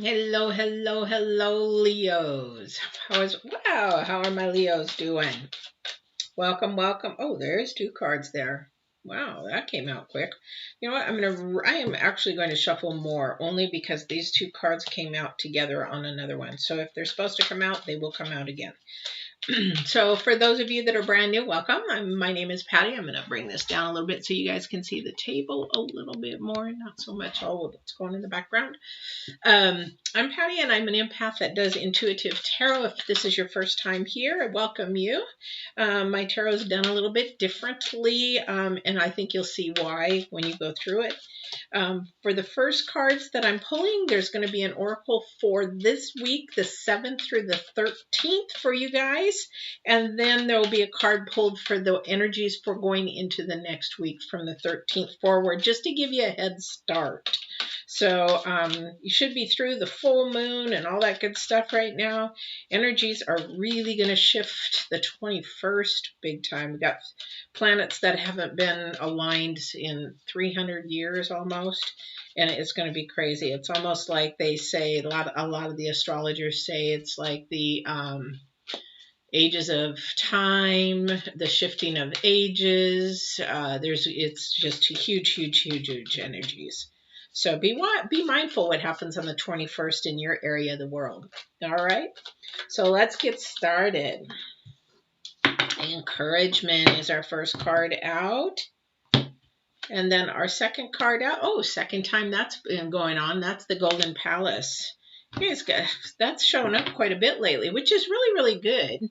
Hello, hello, hello, Leos. How are my Leos doing? Welcome, welcome. Oh, there's two cards there. Wow, that came out quick. You know what? I am actually going to shuffle more only because these two cards came out together on another one. So if they're supposed to come out, they will come out again. So for those of you that are brand new, welcome. My name is Patty. I'm going to bring this down a little bit so you guys can see the table a little bit more, not so much all of what's going in the background. I'm Patty, and I'm an empath that does intuitive tarot. If this is your first time here, I welcome you. My tarot is done a little bit differently, and I think you'll see why when you go through it. For the first cards that I'm pulling, there's going to be an oracle for this week, the 7th through the 13th for you guys. And then there will be a card pulled for the energies for going into the next week from the 13th forward, just to give you a head start. So you should be through the full moon and all that good stuff right now. Energies are really going to shift the 21st big time. We've got planets that haven't been aligned in 300 years almost, and it's going to be crazy. It's almost like they say, a lot of the astrologers say it's like the ages of time, the shifting of ages. It's just huge energies. So be mindful what happens on the 21st in your area of the world. All right. So let's get started. Encouragement is our first card out. And then our second card out. Oh, second time that's been going on. That's the Golden Palace. That's shown up quite a bit lately, which is really good.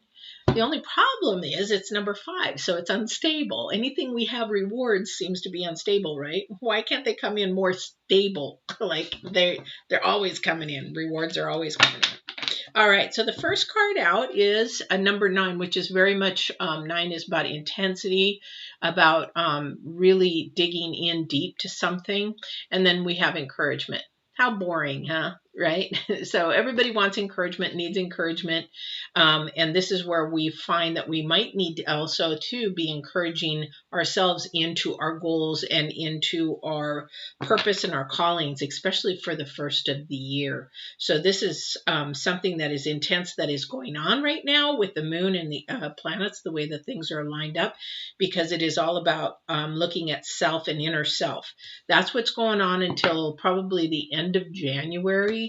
The only problem is it's number 5, so it's unstable. Anything we have rewards seems to be unstable, right? Why can't they come in more stable? Like they're always coming in. Rewards are always coming in. All right, so the first card out is a number 9, which is very much 9 is about intensity, about really digging in deep to something. And then we have encouragement. How boring, huh? Right? So everybody wants encouragement, needs encouragement. And this is where we find that we might need also to be encouraging ourselves into our goals and into our purpose and our callings, especially for the first of the year. So this is something that is intense that is going on right now with the moon and the planets, the way that things are lined up, because it is all about looking at self and inner self. That's what's going on until probably the end of January,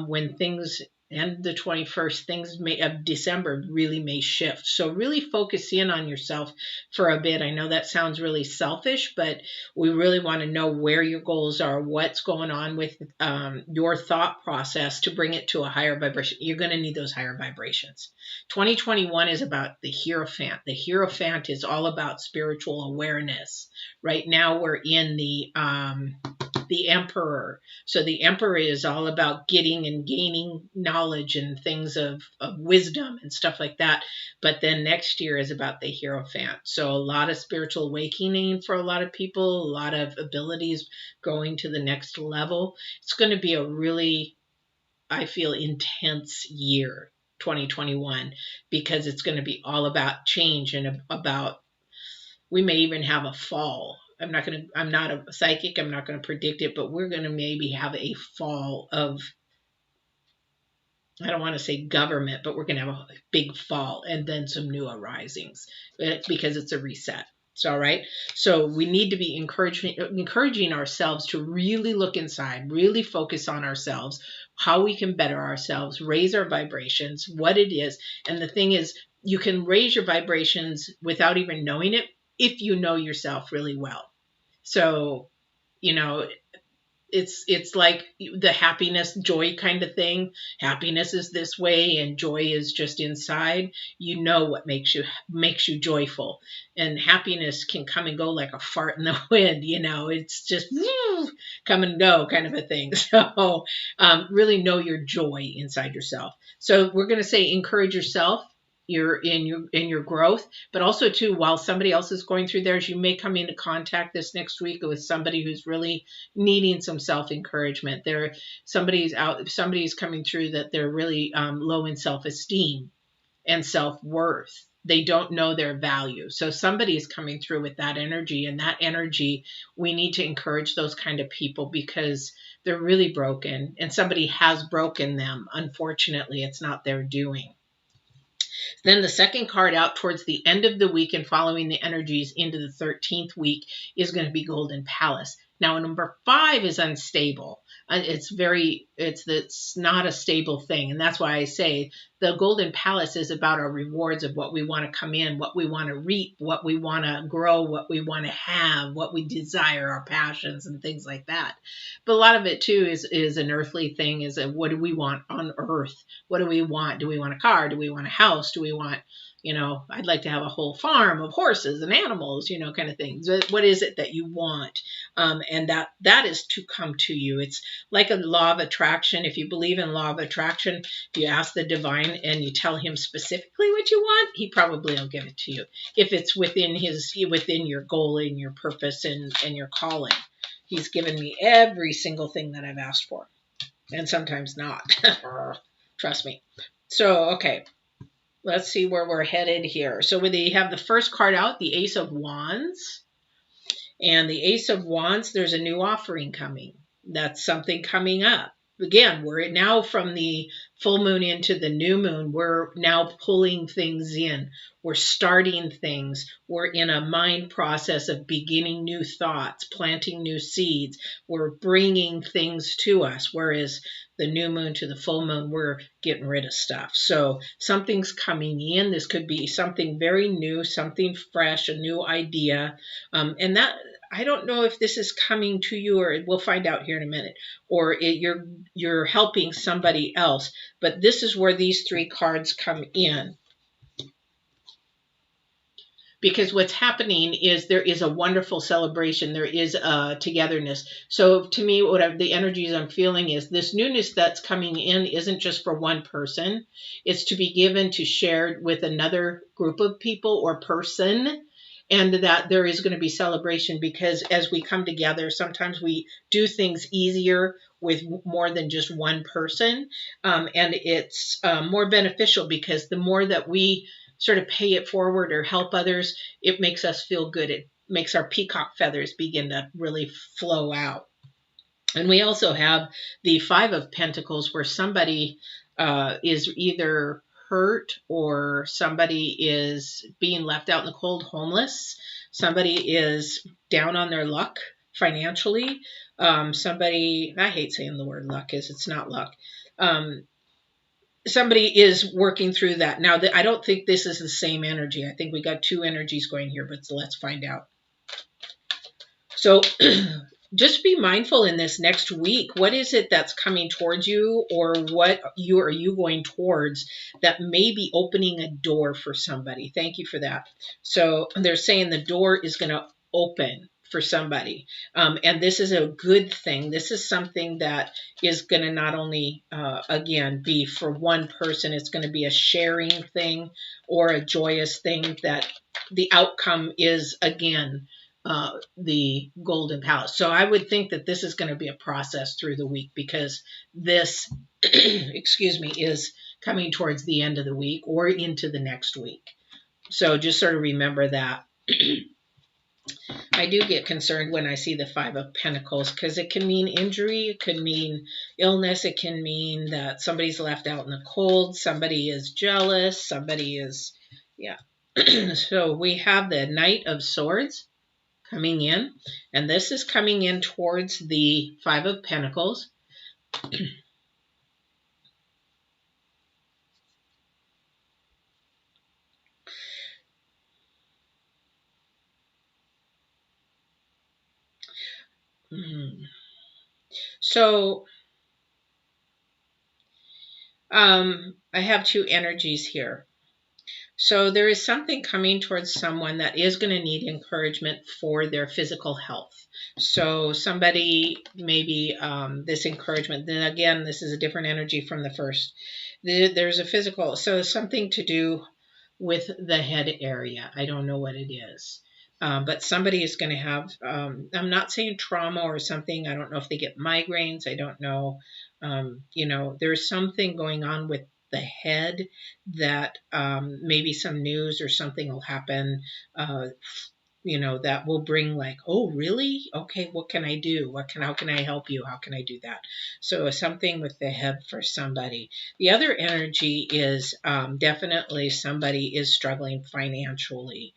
when things and the 21st of December really may shift. So really focus in on yourself for a bit. I know that sounds really selfish, but we really want to know where your goals are, what's going on with your thought process to bring it to a higher vibration. You're going to need those higher vibrations. 2021 is about the Hierophant. The Hierophant is all about spiritual awareness. Right now we're in the Emperor. So the Emperor is all about getting and gaining knowledge and things of wisdom and stuff like that. But then next year is about the Hierophant. So a lot of spiritual awakening for a lot of people, a lot of abilities going to the next level. It's going to be a really, I feel, intense year, 2021, because it's going to be all about change and about, we may even have a fall. I'm not a psychic. I'm not going to predict it, but we're going to maybe have a fall of, I don't want to say government, but we're going to have a big fall and then some new arisings because it's a reset. So, all right. So we need to be encouraging ourselves to really look inside, really focus on ourselves, how we can better ourselves, raise our vibrations, what it is. And the thing is, you can raise your vibrations without even knowing it if you know yourself really well. So, it's like the happiness, joy kind of thing. Happiness is this way and joy is just inside. You know what makes you joyful. And happiness can come and go like a fart in the wind, it's just come and go kind of a thing. So really know your joy inside yourself. So we're going to say encourage yourself. You're in your growth, but also too, while somebody else is going through theirs, you may come into contact this next week with somebody who's really needing some self-encouragement. Somebody's coming through that they're really low in self-esteem and self-worth. they don't know their value. So somebody is coming through with that energy, and that energy, we need to encourage those kind of people because they're really broken, and somebody has broken them. Unfortunately, it's not their doing. Then the second card out towards the end of the week and following the energies into the 13th week is going to be Golden Palace. Now, number 5 is unstable. It's not a stable thing. And that's why I say the Golden Palace is about our rewards of what we want to come in, what we want to reap, what we want to grow, what we want to have, what we desire, our passions and things like that. But a lot of it too is an earthly thing, is what do we want on earth? What do we want? Do we want a car? Do we want a house? Do we want, I'd like to have a whole farm of horses and animals, kind of things. What is it that you want? And that is to come to you. It's like a law of attraction. If you believe in law of attraction, if you ask the divine and you tell him specifically what you want, he probably will give it to you. If it's within your goal and your purpose and your calling. He's given me every single thing that I've asked for. And sometimes not. Trust me. So, okay. Let's see where we're headed here. So we have the first card out, the Ace of Wands. And the Ace of Wands, there's a new offering coming. That's something coming up. Again, we're now from the full moon into the new moon. We're now pulling things in. We're starting things. We're in a mind process of beginning new thoughts, planting new seeds. We're bringing things to us. Whereas the new moon to the full moon, we're getting rid of stuff. So something's coming in. This could be something very new, something fresh, a new idea. And that, I don't know if this is coming to you, or we'll find out here in a minute, or you're helping somebody else. But this is where these 3 cards come in. Because what's happening is there is a wonderful celebration. There is a togetherness. So to me, the energies I'm feeling is this newness that's coming in isn't just for one person. It's to be given, to shared with another group of people or person. And that there is going to be celebration, because as we come together, sometimes we do things easier with more than just one person. And it's more beneficial, because the more that we sort of pay it forward or help others, it makes us feel good. It makes our peacock feathers begin to really flow out. And we also have the 5 of Pentacles, where somebody is either hurt, or somebody is being left out in the cold, homeless. Somebody is down on their luck financially. Somebody, I hate saying the word luck, is it's not luck. Somebody is working through that. Now, I don't think this is the same energy. I think we got 2 energies going here, but let's find out. So just be mindful in this next week. What is it that's coming towards you, or what are you going towards that may be opening a door for somebody? Thank you for that. So they're saying the door is going to open for somebody. And this is a good thing. This is something that is going to not only, again, be for one person. It's going to be a sharing thing or a joyous thing, that the outcome is, again, the Golden Palace. So I would think that this is going to be a process through the week, because this, excuse me, is coming towards the end of the week or into the next week. So just sort of remember that. I do get concerned when I see the 5 of Pentacles, because it can mean injury, it could mean illness, it can mean that somebody's left out in the cold, somebody is jealous, somebody is, yeah. So we have the Knight of Swords coming in, and this is coming in towards the 5 of Pentacles. So I have 2 energies here. So there is something coming towards someone that is going to need encouragement for their physical health. So somebody, maybe this encouragement, then again, this is a different energy from the first. There's a physical, so something to do with the head area. I don't know what it is. But somebody is going to have, I'm not saying trauma or something. I don't know if they get migraines. I don't know. There's something going on with the head that maybe some news or something will happen, that will bring like, oh, really? Okay, what can I do? How can I help you? How can I do that? So something with the head for somebody. The other energy is definitely somebody is struggling financially.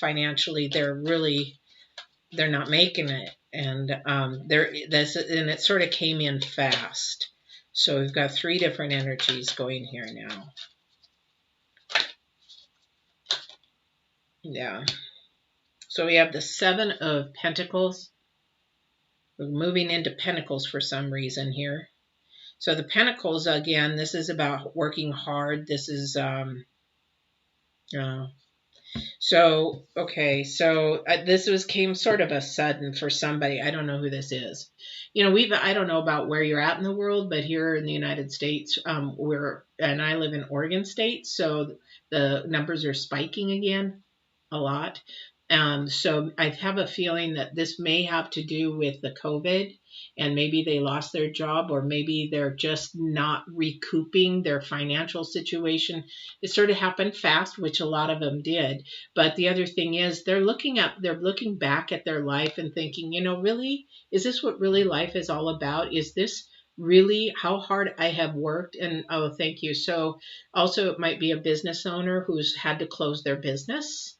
Financially, they're not making it, and and it sort of came in fast. So we've got 3 different energies going here now. Yeah. So we have the 7 of Pentacles. We're moving into Pentacles for some reason here. So the Pentacles, again, this is about working hard. This is okay, so this came sort of a sudden for somebody. I don't know who this is. I don't know about where you're at in the world, but here in the United States, and I live in Oregon State, so the numbers are spiking again a lot. So I have a feeling that this may have to do with the COVID, and maybe they lost their job, or maybe they're just not recouping their financial situation. It sort of happened fast, which a lot of them did. But the other thing is they're looking back at their life and thinking, really, is this what really life is all about? Is this really how hard I have worked? And oh, thank you. So also it might be a business owner who's had to close their business.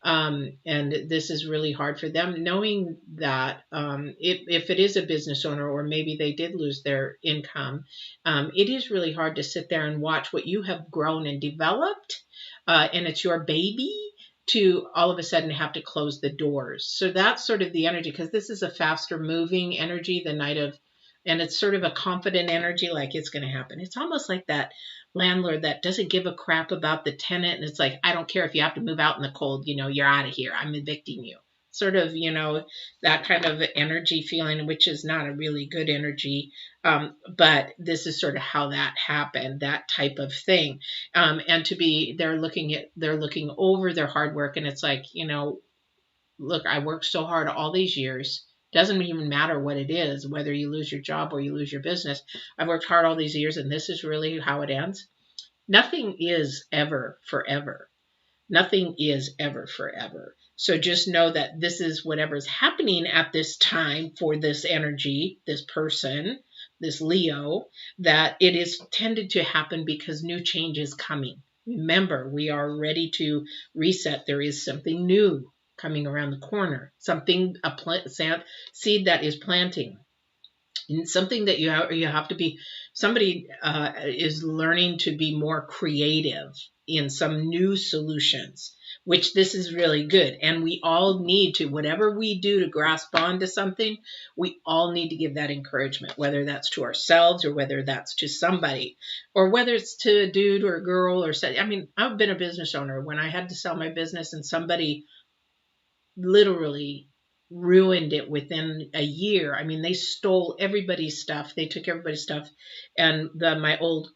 And this is really hard for them, knowing that if it is a business owner, or maybe they did lose their income, it is really hard to sit there and watch what you have grown and developed, and it's your baby, to all of a sudden have to close the doors. So that's sort of the energy, because this is a faster moving energy, the Knight of, and it's sort of a confident energy, like it's going to happen. It's almost like that landlord that doesn't give a crap about the tenant, and it's like, I don't care if you have to move out in the cold, you're out of here, I'm evicting you. Sort of, that kind of energy feeling, which is not a really good energy, but this is sort of how that happened, that type of thing. And they're looking over their hard work, and it's like, look, I worked so hard all these years. Doesn't even matter what it is, whether you lose your job or you lose your business. I've worked hard all these years, and this is really how it ends. Nothing is ever forever. Nothing is ever forever. So just know that this is whatever's happening at this time for this energy, this person, this Leo, that it is tended to happen because new change is coming. Remember, we are ready to reset. There is something new coming around the corner, seed that is planting. And something that you have to be, somebody is learning to be more creative in some new solutions, which this is really good. And we all need to, whatever we do to grasp onto something, we all need to give that encouragement, whether that's to ourselves or whether that's to somebody, or whether it's to a dude or a girl or I mean, I've been a business owner. When I had to sell my business and somebody literally ruined it within a year. I mean, they stole everybody's stuff. They took everybody's stuff, and my old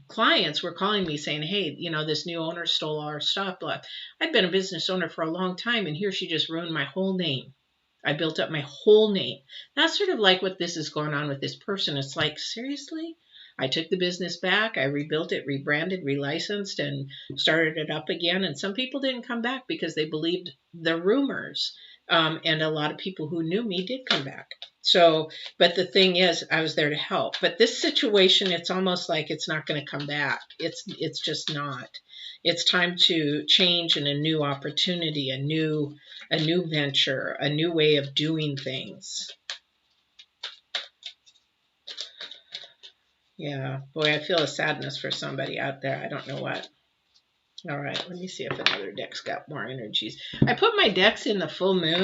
clients were calling me saying, "Hey, this new owner stole all our stuff." But I'd been a business owner for a long time, and here she just ruined my whole name. I built up my whole name. That's sort of like what this is going on with this person. It's like, seriously? I took the business back, I rebuilt it, rebranded, relicensed, and started it up again. And some people didn't come back because they believed the rumors. And a lot of people who knew me did come back. So, but the thing is, I was there to help. But this situation, it's almost like it's not going to come back. It's just not. It's time to change, and a new opportunity, a new venture, a new way of doing things. Yeah, boy, I feel a sadness for somebody out there. I don't know what. All right, let me see if another deck's got more energies. I put my decks in the full moon.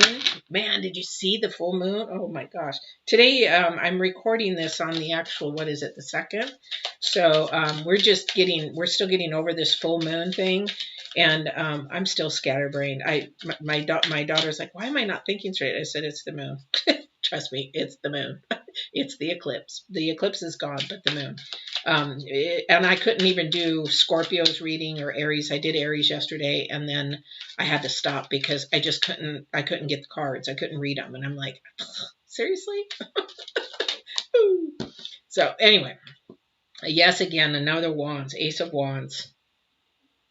Man, did you see the full moon? Oh my gosh. Today, I'm recording this on the actual, what is it, the 2nd? So we're still getting over this full moon thing. And I'm still scatterbrained. My daughter's like, why am I not thinking straight? I said, it's the moon. Trust me, it's the moon. It's the eclipse. The eclipse is gone, but the moon. And I couldn't even do Scorpio's reading or Aries. I did Aries yesterday, and then I had to stop because I just couldn't get the cards. I couldn't read them. And I'm like, seriously? So anyway, yes, again, another wands, Ace of Wands.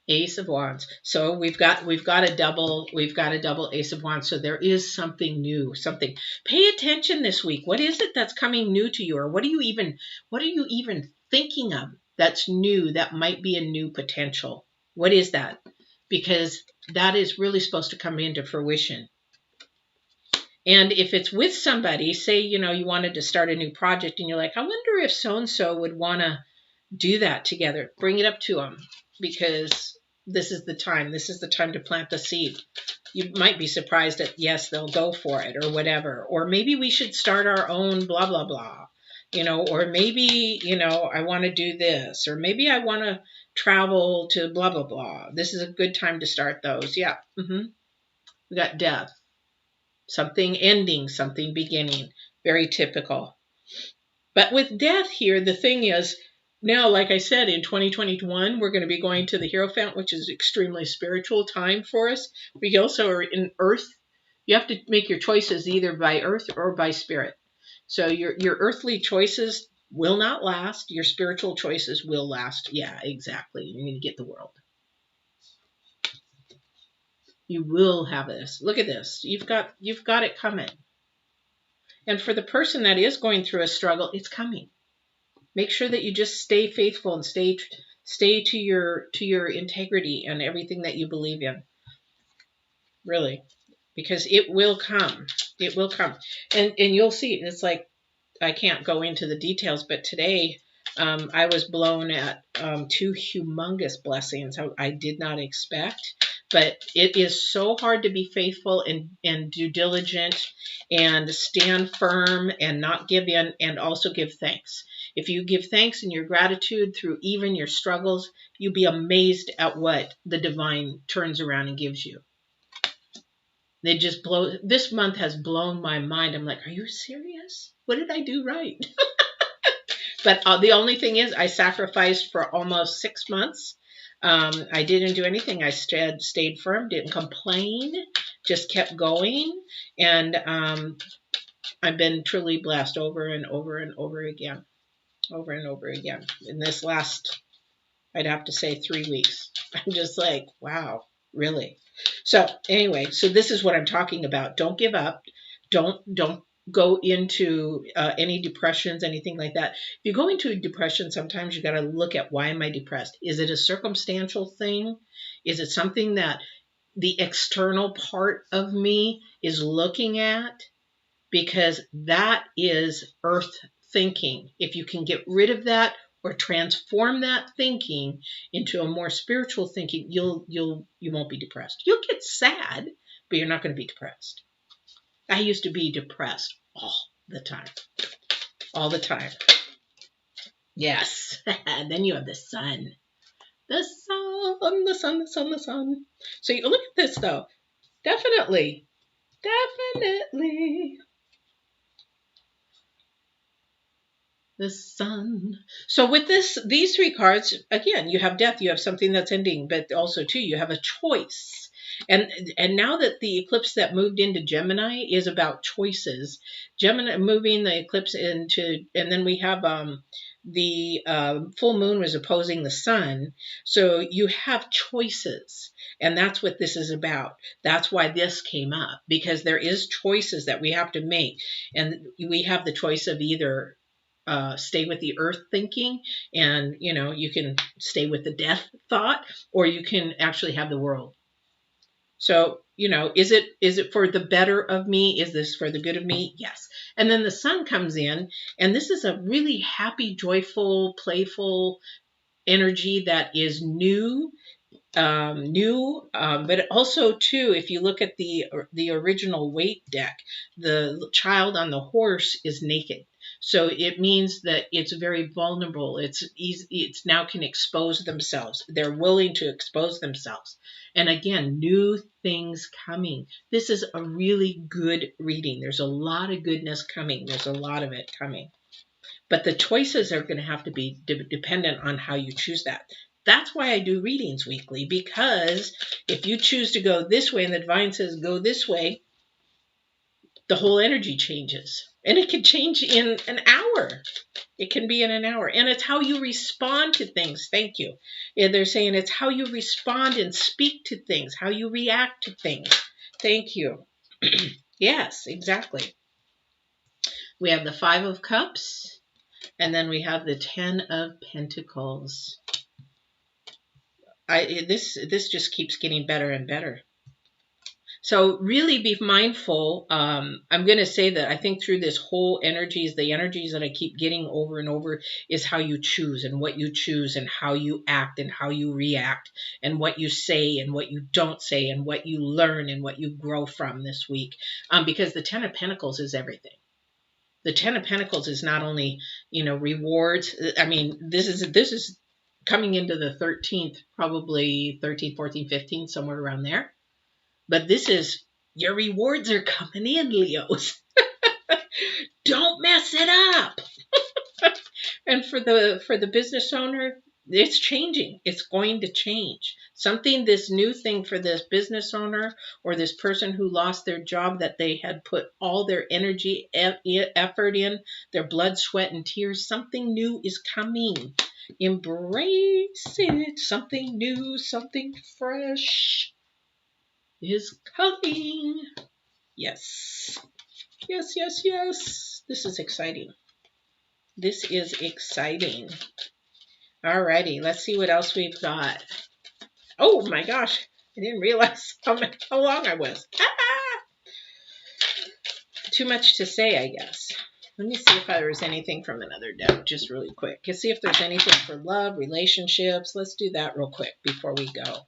Ace of Wands. So we've got a double Ace of Wands. So there is something new, something. Pay attention this week. What is it that's coming new to you, or what are you even thinking of that's new, that might be a new potential? What is that? Because that is really supposed to come into fruition. And if it's with somebody, say, you wanted to start a new project and you're like, I wonder if so and so would want to do that together. Bring it up to them, because this is the time. This is the time to plant the seed. You might be surprised that, yes, they'll go for it or whatever. Or maybe we should start our own blah, blah, blah. Or maybe, I want to do this. Or maybe I want to travel to blah, blah, blah. This is a good time to start those. Yeah. We got death. Something ending, something beginning. Very typical. But with death here, the thing is, now, like I said, in 2021, we're going to be going to the Hierophant, which is extremely spiritual time for us. We also are in Earth. You have to make your choices either by Earth or by Spirit. So your earthly choices will not last. Your spiritual choices will last. Yeah, exactly. You're going to get the world. You will have this. Look at this. You've got it coming. And for the person that is going through a struggle, it's coming. Make sure that you just stay faithful and stay to your integrity and everything that you believe in. Really, because it will come. It will come, and you'll see. It's like, I can't go into the details, but today I was blown at 2 humongous blessings I did not expect. But it is so hard to be faithful and due diligent and stand firm and not give in, and also give thanks. If you give thanks and your gratitude through even your struggles, you'll be amazed at what the divine turns around and gives you. They just this month has blown my mind. I'm like, are you serious? What did I do right? But the only thing is, I sacrificed for almost 6 months. I didn't do anything. I stayed firm, didn't complain, just kept going. And I've been truly blessed over and over and over again. Over and over again. In this last, I'd have to say, 3 weeks. I'm just like, wow, really? So anyway, so this is what I'm talking about. Don't give up. Don't go into any depressions, anything like that. If you go into a depression, sometimes you got to look at, why am I depressed? Is it a circumstantial thing? Is it something that the external part of me is looking at? Because that is earth thinking. If you can get rid of that or transform that thinking into a more spiritual thinking, you won't be depressed. You'll get sad, but you're not going to be depressed. I used to be depressed all the time. All the time. Yes. Then you have the sun. The sun, the sun, the sun, the sun. So you look at this, though. Definitely. The sun. So with these 3 cards, again, you have death, you have something that's ending, but also too, you have a choice. And now that the eclipse that moved into Gemini is about choices, Gemini moving the eclipse into, and then we have the full moon was opposing the sun. So you have choices, and that's what this is about. That's why this came up, because there is choices that we have to make, and we have the choice of either stay with the earth thinking, and you can stay with the death thought, or you can actually have the world. So is it for the better of me? Is this for the good of me? Yes. And then the sun comes in, and this is a really happy, joyful, playful energy that is new. But also too, if you look at the original Waite deck, the child on the horse is naked. So it means that it's very vulnerable. It's easy. It's now can expose themselves. They're willing to expose themselves. And again, new things coming. This is a really good reading. There's a lot of goodness coming. There's a lot of it coming. But the choices are going to have to be dependent on how you choose that. That's why I do readings weekly, because if you choose to go this way and the divine says go this way, the whole energy changes. And it can change in an hour. It can be in an hour. And it's how you respond to things. Thank you. And they're saying it's how you respond and speak to things, how you react to things. Thank you. Yes, exactly. We have the 5 of Cups, and then we have the 10 of Pentacles. This just keeps getting better and better. So really be mindful. I'm going to say that I think through this whole energies, the energies that I keep getting over and over is how you choose and what you choose and how you act and how you react and what you say and what you don't say and what you learn and what you grow from this week. Because the 10 of Pentacles is everything. The 10 of Pentacles is not only, rewards. I mean, this is coming into the 13th, probably 13, 14, 15, somewhere around there. But this is your rewards are coming in, Leos. Don't mess it up. And for the business owner, it's changing. It's going to change. This new thing for this business owner or this person who lost their job that they had put all their energy, effort in, their blood, sweat, and tears. Something new is coming. Embrace it. Something new, something fresh is coming. Yes. Yes, yes, yes. This is exciting. This is exciting. Alrighty, let's see what else we've got. Oh my gosh, I didn't realize how long I was. Too much to say, I guess. Let me see if there's anything from another deck, just really quick. Let's see if there's anything for love, relationships. Let's do that real quick before we go.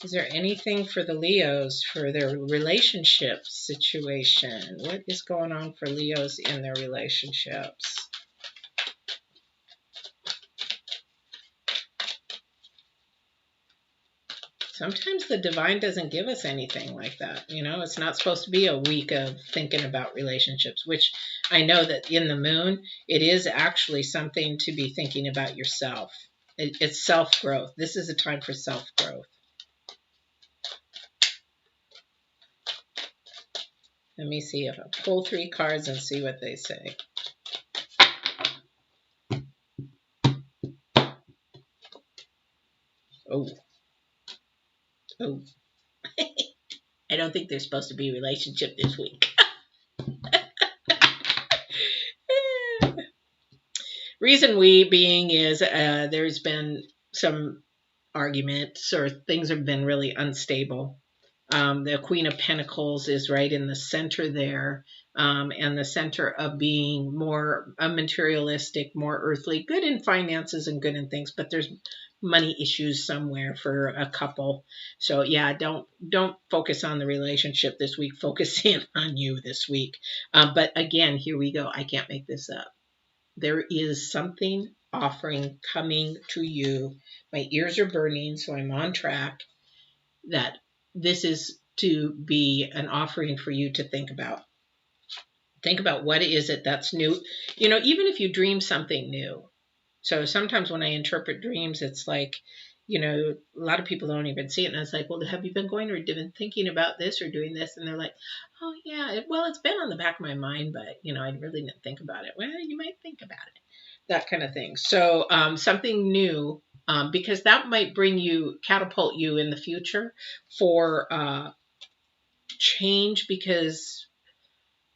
Is there anything for the Leos for their relationship situation? What is going on for Leos in their relationships? Sometimes the divine doesn't give us anything like that. It's not supposed to be a week of thinking about relationships, which I know that in the moon, it is actually something to be thinking about yourself. It's self-growth. This is a time for self-growth. Let me see if I pull 3 cards and see what they say. Oh. I don't think there's supposed to be a relationship this week. Reason being is there's been some arguments or things have been really unstable. The Queen of Pentacles is right in the center there, and the center of being more materialistic, more earthly, good in finances and good in things, but there's money issues somewhere for a couple. So yeah, don't focus on the relationship this week. Focus in on you this week. But again, here we go. I can't make this up. There is something offering coming to you. My ears are burning, so I'm on track. That this is to be an offering for you to think about. Think about what is it that's new. Even if you dream something new. So sometimes when I interpret dreams, it's like, a lot of people don't even see it. And it's like, well, have you been going or been thinking about this or doing this? And they're like, oh, yeah, well, it's been on the back of my mind, but, I really didn't think about it. Well, you might think about it. That kind of thing. So something new, because that might catapult you in the future for change, because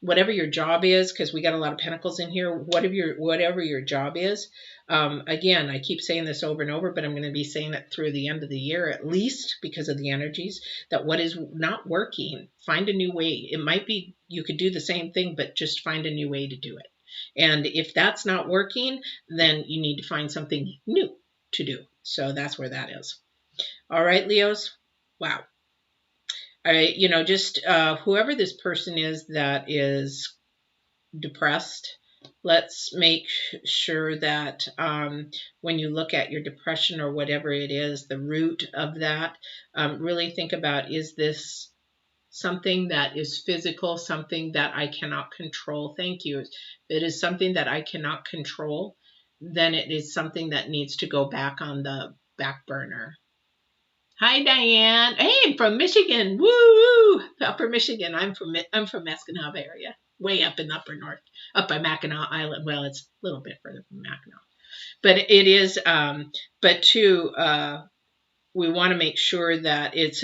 whatever your job is, because we got a lot of pentacles in here, whatever your job is, again, I keep saying this over and over, but I'm going to be saying it through the end of the year at least, because of the energies, that what is not working, find a new way. It might be you could do the same thing, but just find a new way to do it. And if that's not working, then you need to find something new to do. So that's where that is. All right, Leos. Wow. All right, just whoever this person is that is depressed, let's make sure that when you look at your depression or whatever it is, the root of that, really think about, is this something that is physical, something that I cannot control? Thank you. If it is something that I cannot control, then it is something that needs to go back on the back burner. Hi, Diane. Hey, from Michigan. Woo! Upper Michigan. I'm from Mackinac area, way up in the upper north, up by Mackinac Island. Well, it's a little bit further from Mackinac, but it is. But too, we want to make sure that it's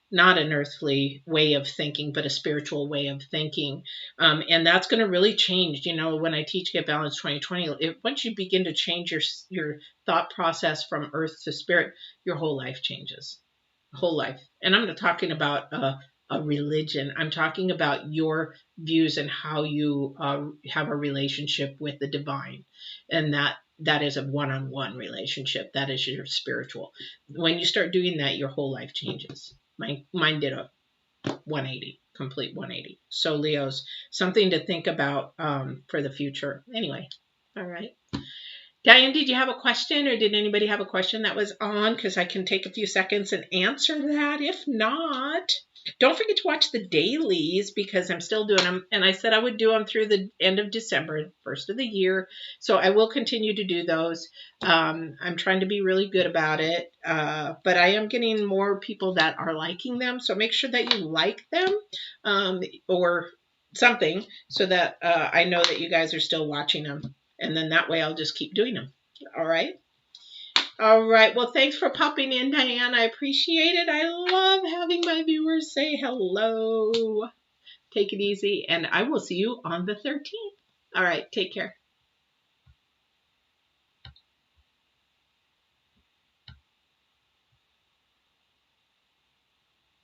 not an earthly way of thinking, but a spiritual way of thinking. And that's going to really change. You know, when I teach Get Balanced 2020, once you begin to change your thought process from earth to spirit, your whole life changes. Whole life. And I'm not talking about a religion. I'm talking about your views and how you have a relationship with the divine, and that is a one-on-one relationship. That is your spiritual. When you start doing that, your whole life changes. Mine did a 180, complete 180. So Leos, something to think about for the future. Anyway, all right. Diane, did you have a question, or did anybody have a question that was on? Because I can take a few seconds and answer that. If not, don't forget to watch the dailies, because I'm still doing them. And I said I would do them through the end of December, first of the year. So I will continue to do those. I'm trying to be really good about it. But I am getting more people that are liking them. So make sure that you like them or something, so that I know that you guys are still watching them. And then that way I'll just keep doing them. All right. All right. Well, thanks for popping in, Diane. I appreciate it. I love having my viewers say hello. Take it easy, and I will see you on the 13th. All right. Take care.